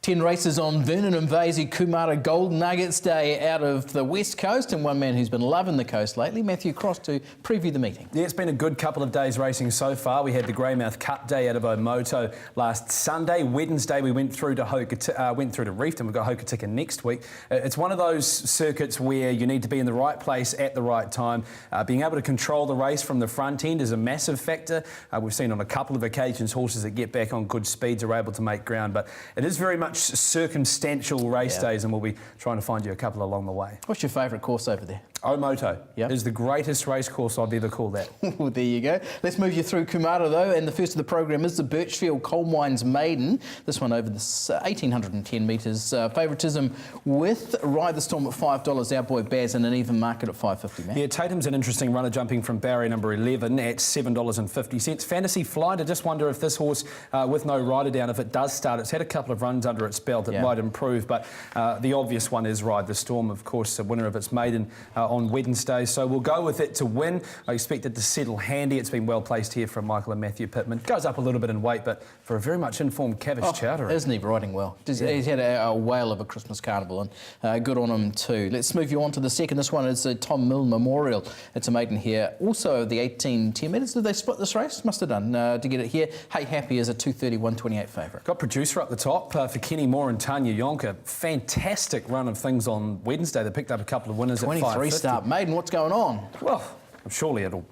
10 races on Vernon and Vasey Kumara Gold Nuggets Day out of the West Coast, and one man who's been loving the coast lately, Matthew Cross, to preview the meeting. Yeah, it's been a good couple of days racing so far. We had the Greymouth Cup Day out of Omoto last Sunday. Wednesday we went through to Reefton. We've got Hokitika next week. It's one of those circuits where you need to be in the right place at the right time. Being able to control the race from the front end is a massive factor. We've seen on a couple of occasions horses that get back on good speeds are able to make ground, but it is very much circumstantial race days, and we'll be trying to find you a couple along the way. What's your favourite course over there? Omoto is the greatest race course I've ever called that. Well, there you go. Let's move you through Kumara though, and the first of the program is the Birchfield Coal Mines Maiden. This one over the 1,810 metres. Favouritism with Ride the Storm at $5, our boy Baz, and an even market at $5.50, man. Yeah, Tatum's an interesting runner, jumping from barrier number 11 at $7.50. Fantasy Flight, I just wonder if this horse, with no rider down, if it does start, it's had a couple of runs under its belt, it might improve, but the obvious one is Ride the Storm, of course, the winner of its maiden on Wednesday, so we'll go with it to win. I expect it to settle handy. It's been well placed here from Michael and Matthew Pittman. Goes up a little bit in weight, but for a very much informed Cavish Chowdhury. Isn't he riding well? He's had a whale of a Christmas carnival, and good on him too. Let's move you on to the second. This one is Tom Mill Memorial. It's a maiden here. Also the 18-10 metres. Did they split this race? Must have done to get it here. Hey Happy is a 2:30, 1:28 favourite. Got producer up the top for Kenny Moore and Tanya Yonker. Fantastic run of things on Wednesday. They picked up a couple of winners at 23 start maiden. What's going on? Well, surely it'll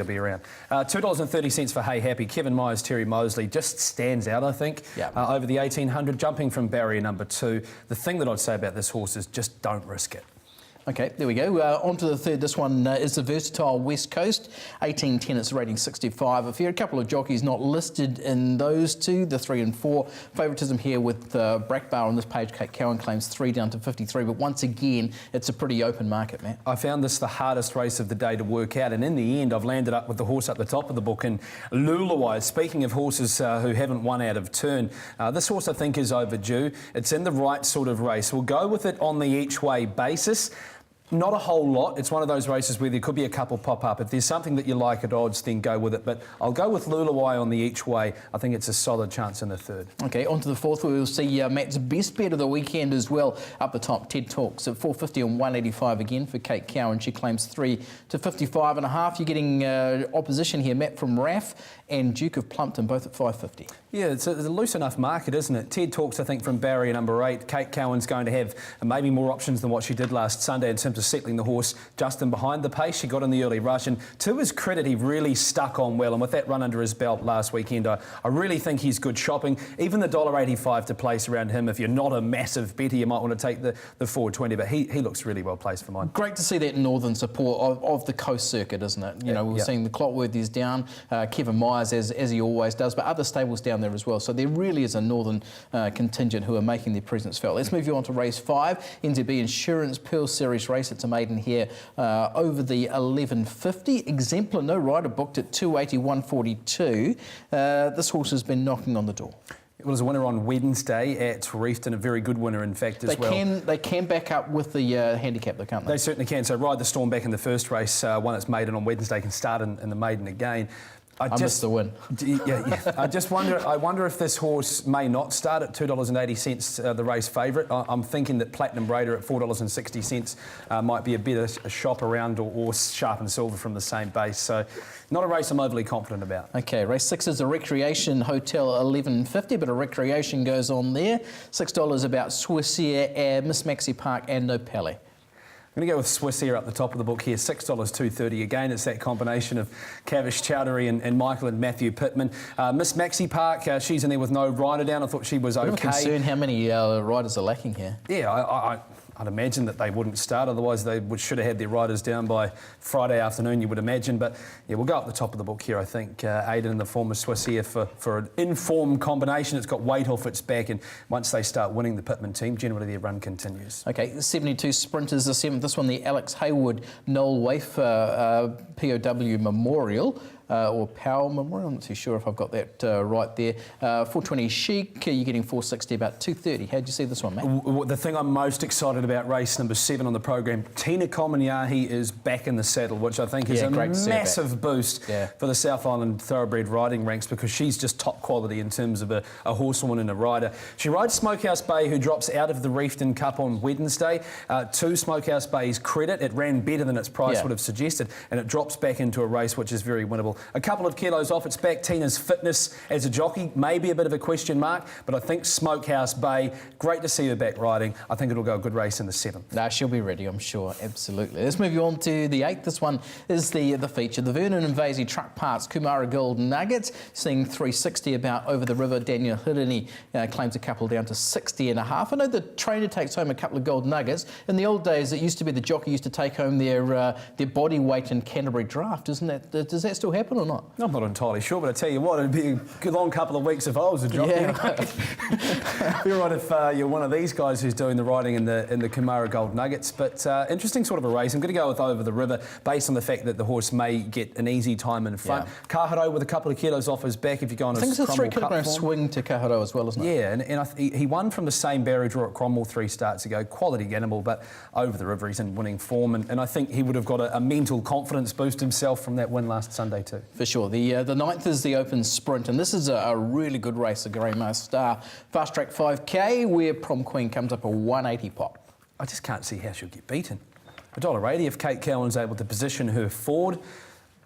be around. $2.30 for Hey Happy. Kevin Myers, Terry Mosley just stands out, I think, over the 1800, jumping from barrier number 2. The thing that I'd say about this horse is just don't risk it. Okay, there we go. On to the third. This one is the Versatile West Coast. 18-10, it's rating 65. A couple of jockeys not listed in those two, the 3 and 4. Favouritism here with Brackbar on this page. Kate Cowan claims 3 down to 53, but once again, it's a pretty open market, Matt. I found this the hardest race of the day to work out, and in the end, I've landed up with the horse up the top of the book in Lulawai. Speaking of horses who haven't won out of turn, this horse I think is overdue. It's in the right sort of race. We'll go with it on the each-way basis. Not a whole lot. It's one of those races where there could be a couple pop up. If there's something that you like at odds, then go with it. But I'll go with Lulawai on the each way. I think it's a solid chance in the third. Okay, on to the fourth. We'll see Matt's best bet of the weekend as well. Up the top, Ted Talks at $4.50 and $1.85 again for Kate Cowan. She claims 3 to 55.5. You're getting opposition here, Matt, from RAF and Duke of Plumpton, both at $5.50. Yeah, it's a loose enough market, isn't it? Ted Talks, I think, from barrier number 8. Kate Cowan's going to have maybe more options than what she did last Sunday in terms of settling the horse just in behind the pace. She got in the early rush, and to his credit, he really stuck on well, and with that run under his belt last weekend, I really think he's good shopping. Even the $1.85 to place around him, if you're not a massive bettor, you might want to take the $4.20, but he looks really well placed for mine. Great to see that northern support of the coast circuit, isn't it? You know, we're seeing the Clotworthies down, Kevin Myers as he always does, but other stables down there as well. So there really is a northern contingent who are making their presence felt. Let's move you on to race 5, NZB Insurance Pearl Series race. It's a maiden here over the 1150. Exemplar, no rider, booked at 280, 142. This horse has been knocking on the door. It was a winner on Wednesday at Reefton, a very good winner, in fact, as well. They can back up with the handicap, though, can't they? They certainly can. So Ride the Storm back in the first race, won its maiden on Wednesday, can start in the maiden again. I missed the win. I wonder if this horse may not start at $2.80, the race favourite. I'm thinking that Platinum Raider at $4.60 might be a better shop around, or Sharp and Silver from the same base. So not a race I'm overly confident about. Okay, race 6 is a Recreation Hotel 1150, but a Recreation goes on there. $6 about Swissair, Miss Maxi Park and No Pele. I'm going to go with Swissair up the top of the book here, $6, $2.30. Again, it's that combination of Cavish Chowdhury and Michael and Matthew Pittman. Miss Maxi Park, she's in there with no rider down. I thought she was okay. I'm concerned how many riders are lacking here. Yeah, I'd imagine that they wouldn't start, otherwise they should have had their riders down by Friday afternoon, you would imagine. But yeah, we'll go up the top of the book here, I think. Aiden in the form of Swissair for an informed combination. It's got weight off its back, and once they start winning, the Pittman team, generally their run continues. Okay, 72 Sprinters, the 7th. This one, the Alex Hayward Noel Waif POW Memorial. or Power Memorial. I'm not too sure if I've got that right there. 420 Chic, you're getting 460, about 230. How'd you see this one, mate? The thing I'm most excited about, race number 7 on the program, Tina Komanyahi is back in the saddle, which I think is a massive boost for the South Island thoroughbred riding ranks, because she's just top quality in terms of a horsewoman and a rider. She rides Smokehouse Bay, who drops out of the Reefton Cup on Wednesday. To Smokehouse Bay's credit, it ran better than its price would have suggested, and it drops back into a race which is very winnable. A couple of kilos off its back. Tina's fitness as a jockey may be a bit of a question mark, but I think Smokehouse Bay, great to see her back riding. I think it'll go a good race in the 7th. Nah, she'll be ready, I'm sure, absolutely. Let's move you on to the 8th. This one is the feature. The Vernon and Vasey Truck Parts Kumara Gold Nuggets, seeing 360 about over the river. Daniel Hirini claims a couple down to 60.5. I know the trainer takes home a couple of gold nuggets. In the old days, it used to be the jockey used to take home their body weight in Canterbury Draft, isn't that? Does that still happen or not? I'm not entirely sure, but I tell you what, it'd be a good long couple of weeks if I was a jockey. Be right if you're one of these guys who's doing the riding in the Kumara Gold Nuggets. But interesting sort of a race. I'm going to go with Over the River, based on the fact that the horse may get an easy time in front. Kaharo with a couple of kilos off his back if you go on a Cromwell Cup. I think it's a 3 kilogram swing to Kaharo as well, isn't it? Yeah, and he won from the same barrier draw at Cromwell 3 starts ago. Quality animal, but Over the River, he's in winning form, and I think he would have got a mental confidence boost himself from that win last Sunday too. For sure. The 9th is the Open Sprint, and this is a really good race, the Grey Master Star Fast Track 5K, where Prom Queen comes up a 180 pot. I just can't see how she'll get beaten. $1.80 if Kate Cowan's able to position her forward.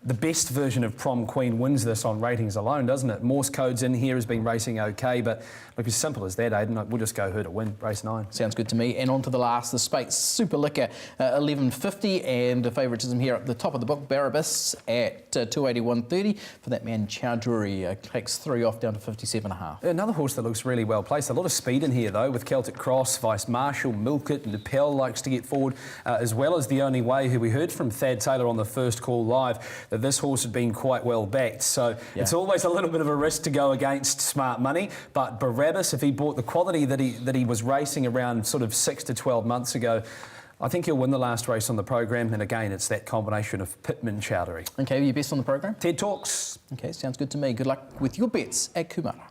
The best version of Prom Queen wins this on ratings alone, doesn't it? Morse Code's in here, has been racing okay, but look, as simple as that, Aidan, we'll just go her to win, race 9. Sounds good to me. And on to the last, the Spates Super Liquor, 11.50, and a favouritism here at the top of the book, Barabbas at 281.30 for that man Chowdhury, takes 3 off down to 57.5. Another horse that looks really well placed. A lot of speed in here though, with Celtic Cross, Vice Marshall, Milk It, Lapel likes to get forward, as well as The Only Way, who we heard from Thad Taylor on the first call live, that this horse had been quite well backed. So it's always a little bit of a risk to go against smart money, but Barabbas, if he bought the quality that he was racing around sort of 6 to 12 months ago, I think he'll win the last race on the program. And again, it's that combination of Pittman Chowdhury. Okay, your best on the program? TED Talks. Okay, sounds good to me. Good luck with your bets at Kumara.